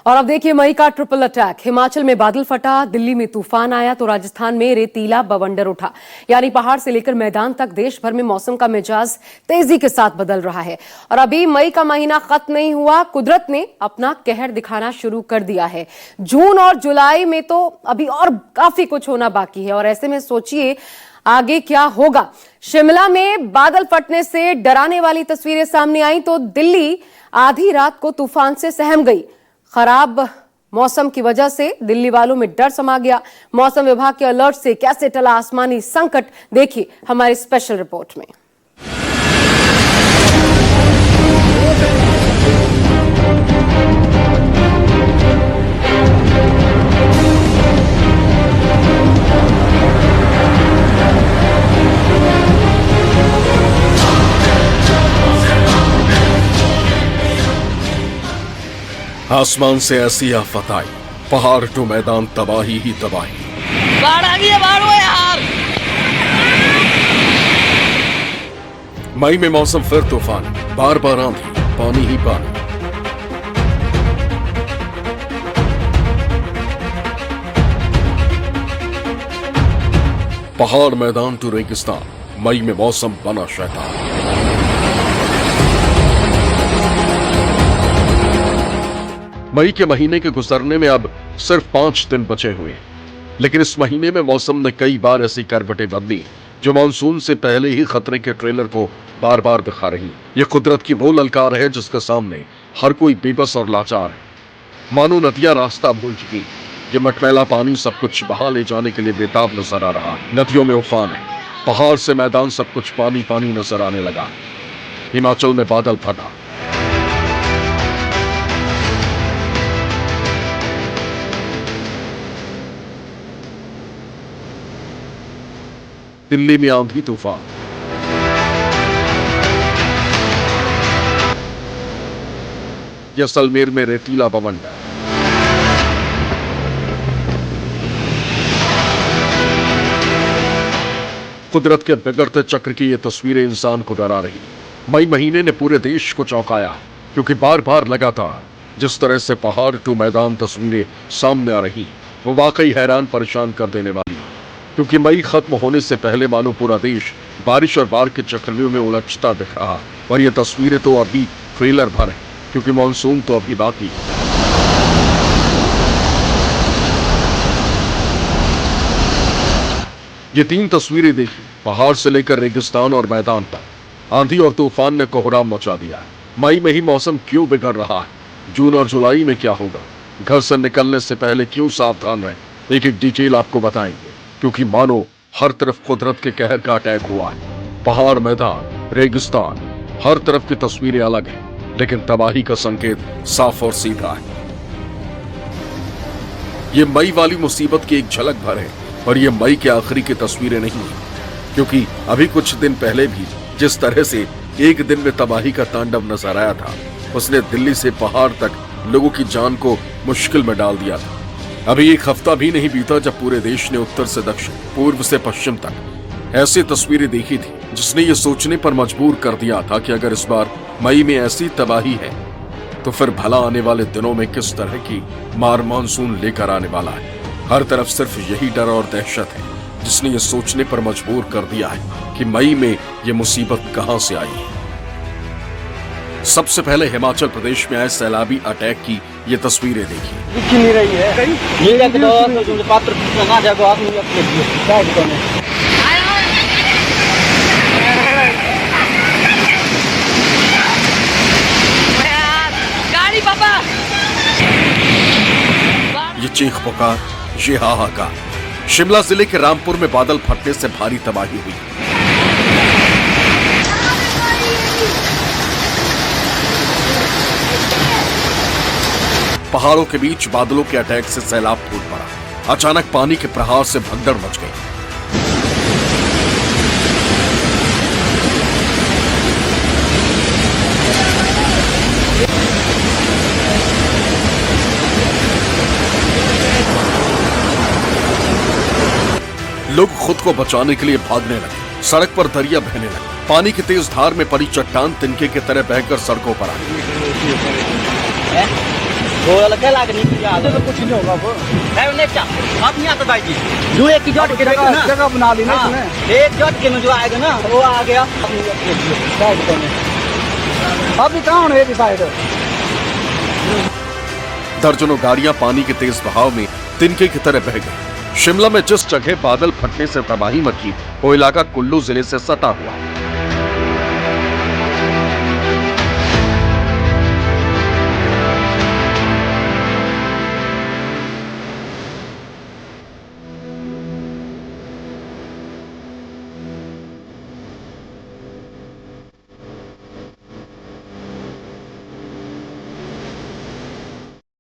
और अब देखिए मई का ट्रिपल अटैक। हिमाचल में बादल फटा, दिल्ली में तूफान आया तो राजस्थान में रेतीला बवंडर उठा। यानी पहाड़ से लेकर मैदान तक देश भर में मौसम का मिजाज तेजी के साथ बदल रहा है। और अभी मई का महीना खत्म नहीं हुआ, कुदरत ने अपना कहर दिखाना शुरू कर दिया है। जून और जुलाई में तो अभी और काफी कुछ होना बाकी है और ऐसे में सोचिए आगे क्या होगा। शिमला में बादल फटने से डराने वाली तस्वीरें सामने आई तो दिल्ली आधी रात को तूफान से सहम गई। खराब मौसम की वजह से दिल्ली वालों में डर समा गया। मौसम विभाग के अलर्ट से कैसे टला आसमानी संकट, देखिए हमारी स्पेशल रिपोर्ट में। आसमान से ऐसी आफत आई, पहाड़ टू मैदान, तबाही ही तबाही। बाढ़ आ गई है, बाढ़ हो यार। मई में मौसम फिर तूफान, बार बार आंधी, पानी ही पानी। पहाड़ मैदान टू रेगिस्तान, मई में मौसम बना शैतान। मई के महीने के गुजरने में अब सिर्फ 5 दिन बचे हुए हैं, लेकिन इस महीने में मौसम ने कई बार ऐसी करवटें बदली जो मानसून से पहले ही खतरे के ट्रेलर को बार बार दिखा रही। यह कुदरत की वो ललकार है जिसके सामने हर कोई बेबस और लाचार है। मानो नदियां रास्ता भूल चुकी, ये मटमैला पानी सब कुछ बहा ले जाने के लिए बेताब नजर आ रहा। नदियों में उफान है, पहाड़ से मैदान सब कुछ पानी पानी नजर आने लगा। हिमाचल में बादल फटा, दिल्ली में आंधी तूफान, जैसलमेर में रेतीला बवंडर, कुदरत के बिगड़ते चक्र की ये तस्वीरें इंसान को डरा रही। मई महीने ने पूरे देश को चौंकाया, क्योंकि बार बार लगातार जिस तरह से पहाड़ टू मैदान तस्वीरें सामने आ रही वो वाकई हैरान परेशान कर देने वाली। क्योंकि मई खत्म होने से पहले मानो पूरा देश बारिश और बाढ़ के चक्रव्यूह में उलझता दिख रहा। और ये तस्वीरें तो अभी ट्रेलर भर है, क्योंकि मानसून तो अभी बाकी। ये 3 तस्वीरें देखी, पहाड़ से लेकर रेगिस्तान और मैदान तक आंधी और तूफान ने कोहराम मचा दिया। मई में ही मौसम क्यों बिगड़ रहा है, जून और जुलाई में क्या होगा, घर से निकलने से पहले क्यों सावधान रहें, एक एक डिटेल आपको बताएंगे। क्योंकि मानो हर तरफ कुदरत के कहर का अटैक हुआ है। पहाड़, मैदान, रेगिस्तान, हर तरफ की तस्वीरें अलग हैं, लेकिन तबाही का संकेत साफ और सीधा है। ये मई वाली मुसीबत की एक झलक भर है, और ये मई के आखिरी की तस्वीरें नहीं है। क्योंकि अभी कुछ दिन पहले भी जिस तरह से एक दिन में तबाही का तांडव नजर आया था, उसने दिल्ली से पहाड़ तक लोगों की जान को मुश्किल में डाल दिया था। अभी एक हफ्ता भी नहीं बीता जब पूरे देश ने उत्तर से दक्षिण, पूर्व से पश्चिम तक ऐसी तस्वीरें देखी थी जिसने ये सोचने पर मजबूर कर दिया था कि अगर इस बार मई में ऐसी तबाही है तो फिर भला आने वाले दिनों में किस तरह की मार मानसून लेकर आने वाला है। हर तरफ सिर्फ यही डर और दहशत है जिसने ये सोचने पर मजबूर कर दिया है कि मई में ये मुसीबत कहां से आई है। सबसे पहले हिमाचल प्रदेश में आए सैलाबी अटैक की ये तस्वीरें देखिए। नहीं रही है, ये जाके तो पात्र कहां जागो आप नहीं अपने क्या दुकान है। गाड़ी पापा, ये चीख पुकार, ये हाहाकार। शिमला जिले के रामपुर में बादल फटने से भारी तबाही हुई। पहाड़ों के बीच बादलों के अटैक से सैलाब फूट पड़ा। अचानक पानी के प्रहार से भगदड़ मच गई। लोग खुद को बचाने के लिए भागने लगे। सड़क पर दरिया बहने लगे। पानी की तेज धार में पड़ी चट्टान तिनके की तरह बहकर सड़कों पर आ गई। वो अलग लाग नहीं किया तो कुछ नहीं होगा वो है उन्हें क्या आप यहाँ पे भाई जी जो एक ही जॉट के देखो ना जगह बना ली ना हाँ, इसने एक जॉट के में जो आएगा ना वो आ गया साइड पे अभी कहाँ है ये साइड दर्जनों गाड़ियां पानी के तेज बहाव में तिनके की तरह बह गई। शिमला में जिस जगह बादल फटने से तबाही मची वो इलाका कुल्लू जिले से सटा हुआ है।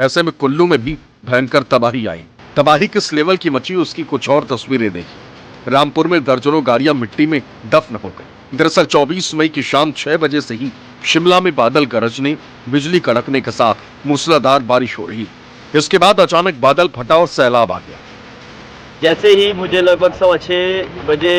ऐसे में कुल्लू में भी भयंकर तबाही आई। तबाही किस लेवल की मची उसकी कुछ और तस्वीरें देखी। रामपुर में दर्जनों गाड़ियां मिट्टी में दफन हो गई। दरअसल 24 मई की शाम 6 बजे से ही शिमला में बादल गरजने, बिजली कड़कने के साथ मूसलाधार बारिश हो रही। इसके बाद अचानक बादल फटा और सैलाब आ गया। जैसे ही मुझे लगभग 6:15 बजे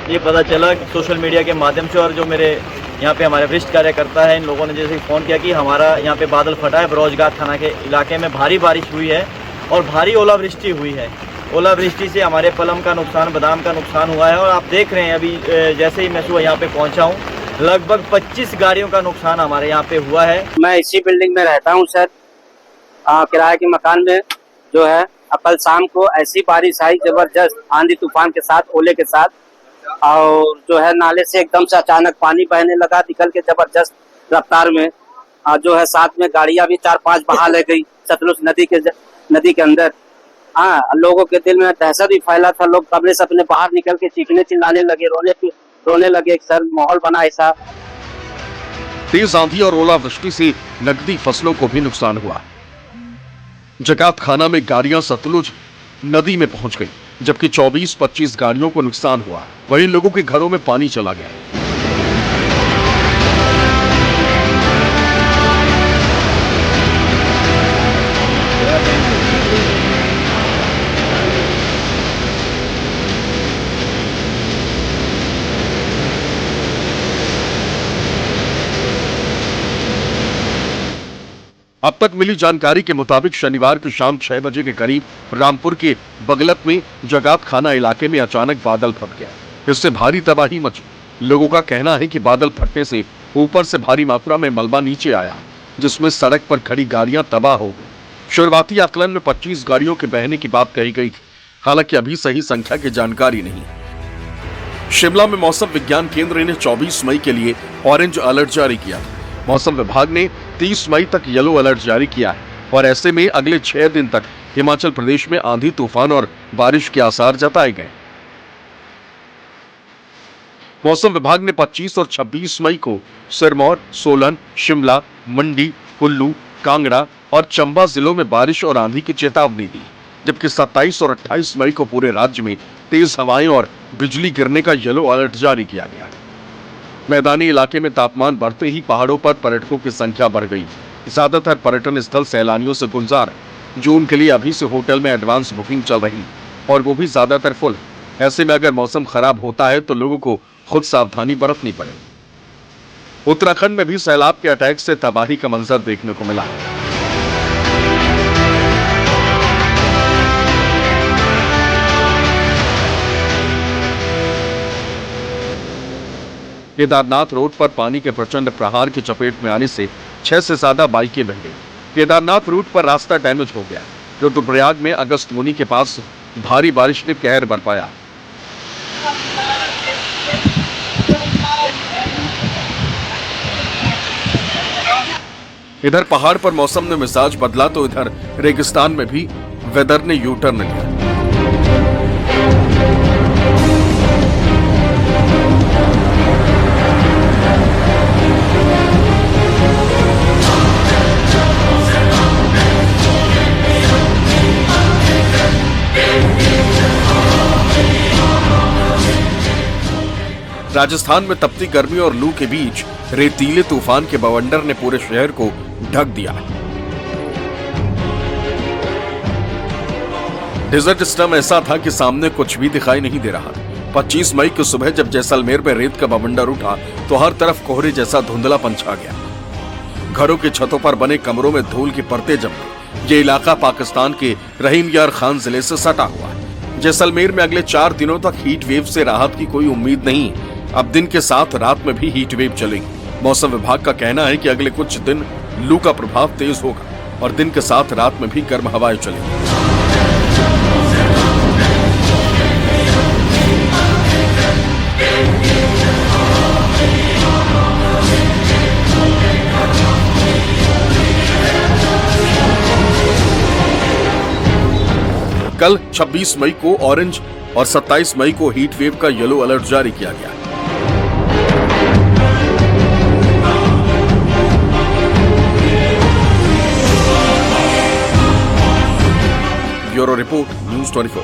ये पता चला कि सोशल मीडिया के माध्यम से, और जो मेरे यहाँ पे हमारे वरिष्ठ कार्यकर्ता है, इन लोगों ने जैसे फ़ोन किया कि हमारा यहाँ पे बादल फटा है, बरोजगार थाना के इलाके में भारी बारिश हुई है और भारी ओलावृष्टि हुई है। ओलावृष्टि से हमारे पलम का नुकसान, बादाम का नुकसान हुआ है। और आप देख रहे हैं अभी जैसे ही मैं सुबह यहाँ पे पहुँचा हूँ, लगभग 25 गाड़ियों का नुकसान हमारे यहाँ पे हुआ है। मैं इसी बिल्डिंग में रहता हूँ सर, किराए के मकान में जो है। कल शाम को ऐसी बारिश आई जबरदस्त, आंधी तूफान के साथ, ओले के साथ, और जो है नाले से एकदम से अचानक पानी बहने लगा निकल के जबरदस्त रफ्तार में। जो है साथ में गाड़ियां भी 4-5 बहा ले गई सतलुज नदी के अंदर। हाँ, लोगों के दिल में दहशत भी फैला था। लोग कमरे से अपने बाहर निकल के चीखने चिल्लाने लगे, रोने लगे। सर माहौल बना ऐसा। तेज आंधी और ओलावृष्टि से नकदी फसलों को भी नुकसान हुआ। जकात खाना में गाड़ियां सतलुज नदी में पहुंच गई, जबकि 24-25 गाड़ियों को नुकसान हुआ। वहीं लोगों के घरों में पानी चला गया। अब तक मिली जानकारी के मुताबिक शनिवार की शाम 6 बजे के करीब रामपुर के बगलत में जगात खाना इलाके में अचानक बादल फट गया। इससे भारी तबाही मची। लोगों का कहना है कि बादल फटने से ऊपर से भारी मात्रा में मलबा नीचे आया, जिसमें सड़क पर खड़ी गाड़ियां तबाह हो गई। शुरुआती आकलन में 25 गाड़ियों के बहने की बात कही गई, हालांकि अभी सही संख्या की जानकारी नहीं। शिमला में मौसम विज्ञान केंद्र ने 24 मई के लिए ऑरेंज अलर्ट जारी किया। मौसम विभाग ने 30 मई तक येलो अलर्ट जारी किया है और ऐसे में अगले 6 दिन तक हिमाचल प्रदेश में आंधी तूफान और बारिश के आसार जताए गए। मौसम विभाग ने 25 और 26 मई को सिरमौर, सोलन, शिमला, मंडी, कुल्लू, कांगड़ा और चंबा जिलों में बारिश और आंधी की चेतावनी दी, जबकि 27 और 28 मई को पूरे राज्य में तेज हवाएं और बिजली गिरने का येलो अलर्ट जारी किया गया। मैदानी इलाके में तापमान बढ़ते ही पहाड़ों पर पर्यटकों की संख्या बढ़ गई। ज्यादातर पर्यटन स्थल सैलानियों से गुलजार है। जून के लिए अभी से होटल में एडवांस बुकिंग चल रही और वो भी ज्यादातर फुल। ऐसे में अगर मौसम खराब होता है तो लोगों को खुद सावधानी बरतनी पड़े। उत्तराखंड में भी सैलाब के अटैक से तबाही का मंजर देखने को मिला। केदारनाथ रोड पर पानी के प्रचंड प्रहार की चपेट में आने से 6 से ज्यादा बाइकें बह गई। केदारनाथ रूट पर रास्ता डैमेज हो गया। रुद्रप्रयाग में अगस्त मुनि के पास भारी बारिश ने कहर बरपाया। इधर पहाड़ पर मौसम ने मिजाज बदला तो इधर रेगिस्तान में भी वेदर ने यू टर्न लिया। राजस्थान में तपती गर्मी और लू के बीच रेतीले तूफान के बवंडर ने पूरे शहर को ढक दिया। डेजर्ट स्टॉर्म ऐसा था कि सामने कुछ भी दिखाई नहीं दे रहा। 25 मई की सुबह जब जैसलमेर में रेत का बवंडर उठा तो हर तरफ कोहरे जैसा धुंधलापन छा गया। घरों की छतों पर बने कमरों में धूल की परतें जम गई। ये इलाका पाकिस्तान के रहीम यार खान जिले से सटा हुआ है। जैसलमेर में अगले 4 दिनों तक हीट वेव से राहत की कोई उम्मीद नहीं। अब दिन के साथ रात में भी हीट वेव चलेगी। मौसम विभाग का कहना है कि अगले कुछ दिन लू का प्रभाव तेज होगा और दिन के साथ रात में भी गर्म हवाएं चलेंगी। कल 26 मई को ऑरेंज और 27 मई को हीट वेव का येलो अलर्ट जारी किया गया। Bureau report, news 24।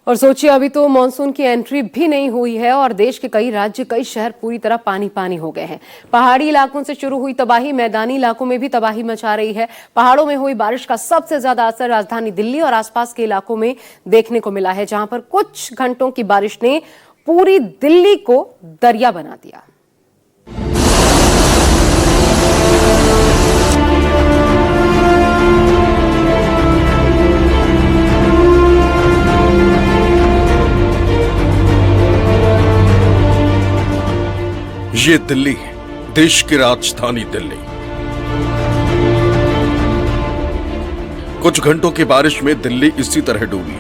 और सोचिए, अभी तो मॉनसून की एंट्री भी नहीं हुई है और देश के कई राज्य, कई शहर पूरी तरह पानी पानी हो गए हैं। पहाड़ी इलाकों से शुरू हुई तबाही मैदानी इलाकों में भी तबाही मचा रही है। पहाड़ों में हुई बारिश का सबसे ज्यादा असर राजधानी दिल्ली और आसपास के इलाकों में देखने को मिला है, जहां पर कुछ घंटों की बारिश ने पूरी दिल्ली को दरिया बना दिया। ये दिल्ली है, देश की राजधानी दिल्ली। कुछ घंटों की बारिश में दिल्ली इसी तरह डूबी।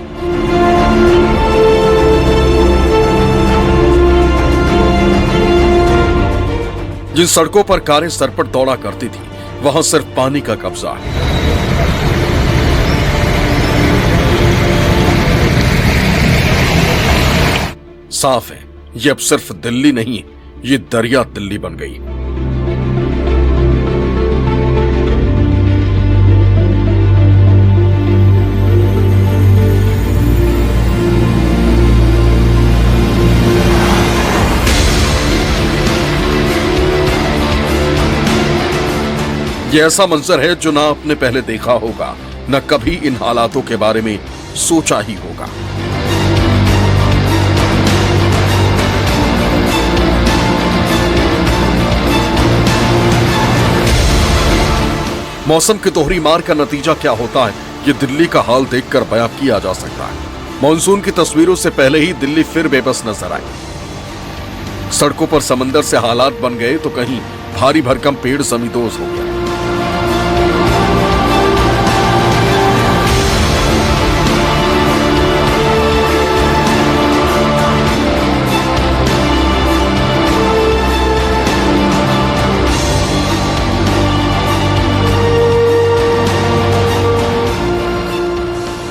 जिन सड़कों पर कारें सरपट दौड़ा करती थी, वहां सिर्फ पानी का कब्जा है। साफ है, ये अब सिर्फ दिल्ली नहीं है, ये दरिया दिल्ली बन गई। ये ऐसा मंजर है जो ना आपने पहले देखा होगा, न कभी इन हालातों के बारे में सोचा ही होगा। मौसम की दोहरी मार का नतीजा क्या होता है, ये दिल्ली का हाल देखकर बयां किया जा सकता है। मॉनसून की तस्वीरों से पहले ही दिल्ली फिर बेबस नजर आई। सड़कों पर समंदर से हालात बन गए तो कहीं भारी भरकम पेड़ जमींदोज हो गया।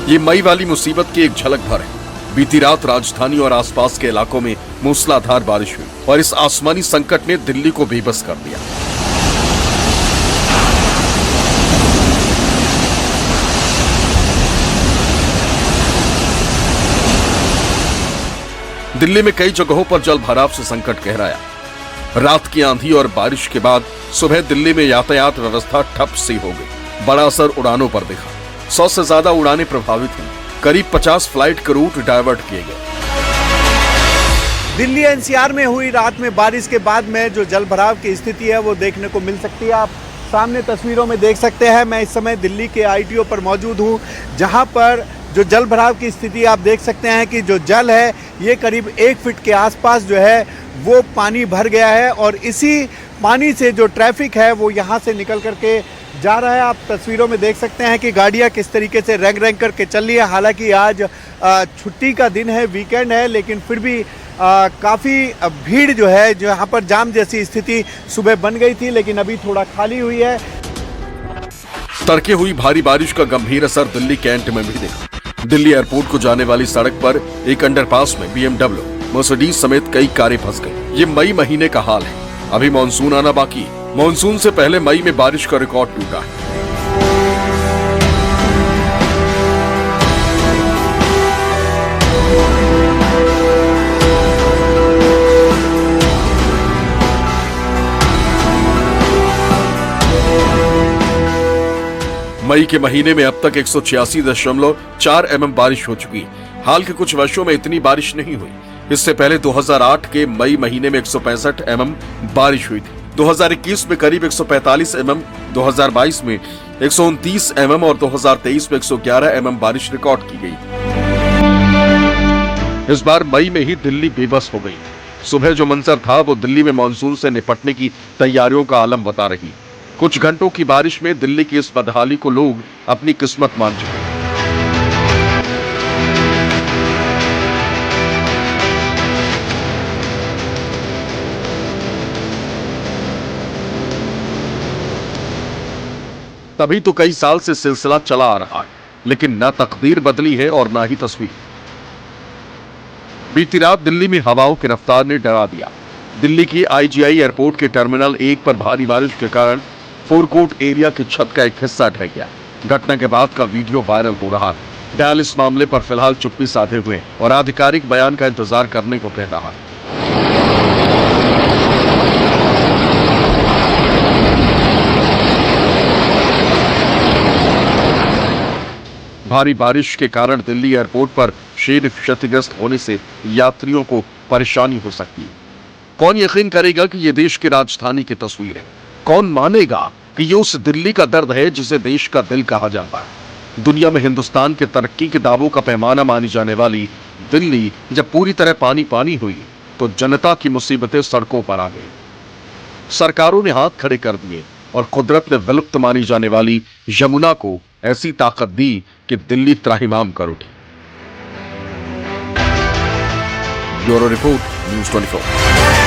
ये मई वाली मुसीबत की एक झलक भर है। बीती रात राजधानी और आसपास के इलाकों में मूसलाधार बारिश हुई और इस आसमानी संकट ने दिल्ली को बेबस कर दिया। दिल्ली में कई जगहों पर जल भराव से संकट गहराया। रात की आंधी और बारिश के बाद सुबह दिल्ली में यातायात व्यवस्था ठप सी हो गई। बड़ा असर उड़ानों पर दिखा। 100 से ज्यादा उड़ानें प्रभावित हुई। करीब 50 फ्लाइट के रूट डायवर्ट किए गए। दिल्ली एनसीआर में हुई रात में बारिश के बाद में जो जल भराव की स्थिति है वो देखने को मिल सकती है। आप सामने तस्वीरों में देख सकते हैं। मैं इस समय दिल्ली के आईटीओ पर मौजूद हूँ, जहाँ पर जो जल भराव की स्थिति आप देख सकते हैं कि जो जल है ये करीब 1 फीट के आसपास जो है वो पानी भर गया है और इसी पानी से जो ट्रैफिक है वो यहाँ से निकल करके जा रहा है। आप तस्वीरों में देख सकते हैं कि गाड़ियाँ किस तरीके से रैंक रैंक करके चल रही है। हालांकि आज छुट्टी का दिन है, वीकेंड है, लेकिन फिर भी काफ़ी भीड़ जो है, जो यहाँ पर जाम जैसी स्थिति सुबह बन गई थी, लेकिन अभी थोड़ा खाली हुई है। तड़के हुई भारी बारिश का गंभीर असर दिल्ली कैंट में भी दिखा। दिल्ली एयरपोर्ट को जाने वाली सड़क पर एक अंडरपास में BMW, मर्सिडीज समेत कई कारें फंस गई। ये मई महीने का हाल है। अभी मानसून आना बाकी। मानसून से पहले मई में बारिश का रिकॉर्ड टूटा है। मई के महीने में अब तक 186.4 mm बारिश हो चुकी है। हाल के कुछ वर्षों में इतनी बारिश नहीं हुई। इससे पहले 2008 के मई महीने में 165 mm बारिश हुई थी। 2021 में करीब 145 mm, 2022 में 129 mm और 2023 में 111 mm बारिश रिकॉर्ड की गई। इस बार मई में ही दिल्ली बेबस हो गई। सुबह जो मंजर था वो दिल्ली में मानसून से निपटने की तैयारियों का आलम बता रही। कुछ घंटों की बारिश में दिल्ली की इस बदहाली को लोग अपनी किस्मत मान चुके। तभी तो कई साल से सिलसिला चला आ रहा है, लेकिन न तकदीर बदली है और ना ही तस्वीर। बीती रात दिल्ली में हवाओं की रफ्तार ने डरा दिया। दिल्ली की आईजीआई एयरपोर्ट के टर्मिनल 1 पर भारी बारिश के कारण फोरकोर्ट एरिया की छत का एक हिस्सा ढह गया। घटना के बाद का वीडियो वायरल हो रहा है। डैल इस मामले पर फिलहाल चुप्पी साधे हुए हैं और आधिकारिक बयान का इंतजार करने को कह रहा है। भारी बारिश के कारण दिल्ली एयरपोर्ट पर शीघ्र क्षतिग्रस्त होने से यात्रियों को परेशानी हो सकती है। कौन यकीन करेगा कि यह देश की राजधानी की तस्वीर है? कौन मानेगा कि ये उस दिल्ली का दर्द है जिसे देश का दिल कहा जाता है? दुनिया में हिंदुस्तान के तरक्की के दावों का पैमाना मानी जाने वाली दिल्ली जब पूरी तरह पानी पानी हुई तो जनता की मुसीबतें सड़कों पर आ गई। सरकारों ने हाथ खड़े कर दिए और कुदरत ने विलुप्त मानी जाने वाली यमुना को ऐसी ताकत दी कि दिल्ली त्राहिमाम कर उठी। Bureau report, news 24।